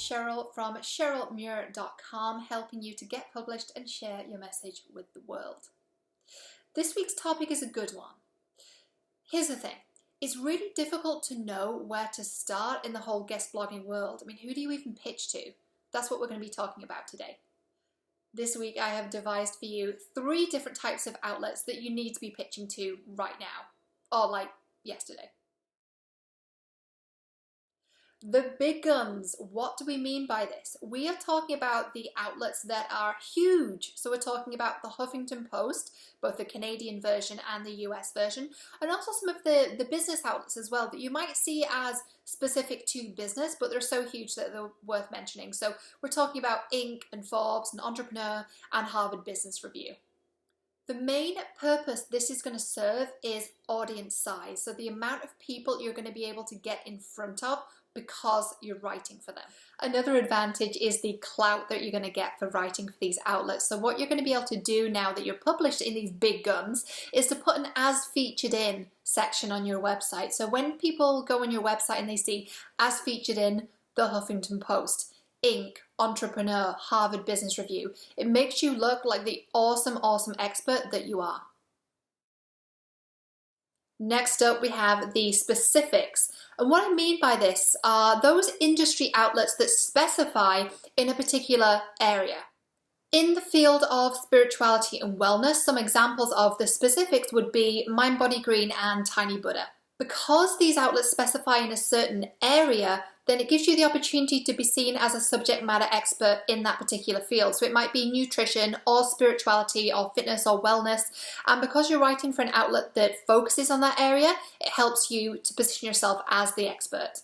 Cheryl from CherylMuir.com, helping you to get published and share your message with the world. This week's topic is a good one. Here's the thing. It's really difficult to know where to start in the whole guest blogging world. I mean, who do you even pitch to? That's what we're going to be talking about today. This week I have devised for you 3 different types of outlets that you need to be pitching to right now, or like yesterday. The big guns. What do we mean by this? We are talking about the outlets that are huge. So we're talking about the Huffington Post, both the Canadian version and the US version, and also some of the business outlets as well that you might see as specific to business, but they're so huge that they're worth mentioning. So we're talking about Inc. and Forbes and Entrepreneur and Harvard Business Review. The main purpose this is going to serve is audience size, so the amount of people you're going to be able to get in front of because you're writing for them. Another advantage is the clout that you're going to get for writing for these outlets. So what you're going to be able to do now that you're published in these big guns is to put an as featured in section on your website. So when people go on your website and they see as featured in the Huffington Post, Inc., Entrepreneur, Harvard Business Review, it makes you look like the awesome expert that you are. Next up, we have the specifics. And what I mean by this are those industry outlets that specify in a particular area. In the field of spirituality and wellness, some examples of the specifics would be Mind Body Green and Tiny Buddha. Because these outlets specify in a certain area, then it gives you the opportunity to be seen as a subject matter expert in that particular field. So it might be nutrition or spirituality or fitness or wellness. And because you're writing for an outlet that focuses on that area, it helps you to position yourself as the expert.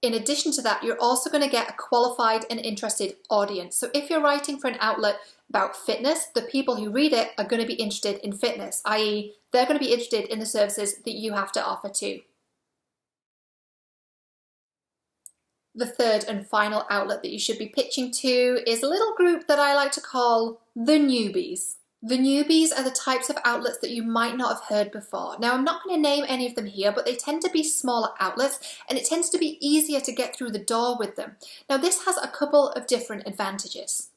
In addition to that, you're also going to get a qualified and interested audience. So if you're writing for an outlet about fitness, the people who read it are going to be interested in fitness, i.e. they're going to be interested in the services that you have to offer too. The third and final outlet that you should be pitching to is a little group that I like to call the newbies. The newbies are the types of outlets that you might not have heard before. Now, I'm not going to name any of them here, but they tend to be smaller outlets and it tends to be easier to get through the door with them. Now, this has a couple of different advantages.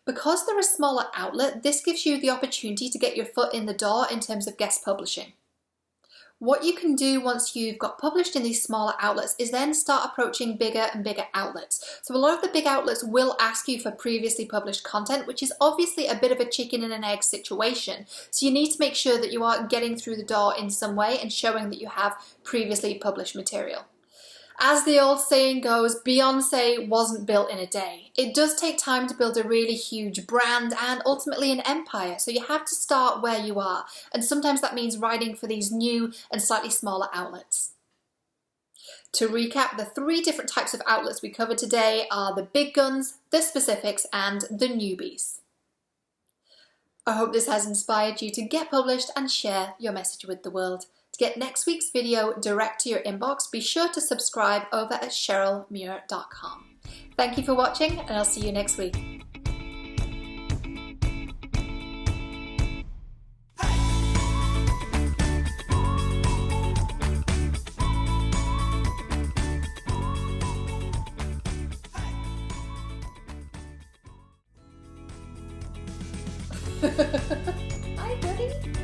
Because they're a smaller outlet, this gives you the opportunity to get your foot in the door in terms of guest publishing. What you can do once you've got published in these smaller outlets is then start approaching bigger and bigger outlets. So a lot of the big outlets will ask you for previously published content, which is obviously a bit of a chicken and an egg situation. So you need to make sure that you are getting through the door in some way and showing that you have previously published material. As the old saying goes, Beyoncé wasn't built in a day. It does take time to build a really huge brand and ultimately an empire, so you have to start where you are, and sometimes that means writing for these new and slightly smaller outlets. To recap, the 3 different types of outlets we covered today are the big guns, the specifics, and the newbies. I hope this has inspired you to get published and share your message with the world. To get next week's video direct to your inbox, be sure to subscribe over at CherylMuir.com. Thank you for watching, and I'll see you next week. Hi, buddy.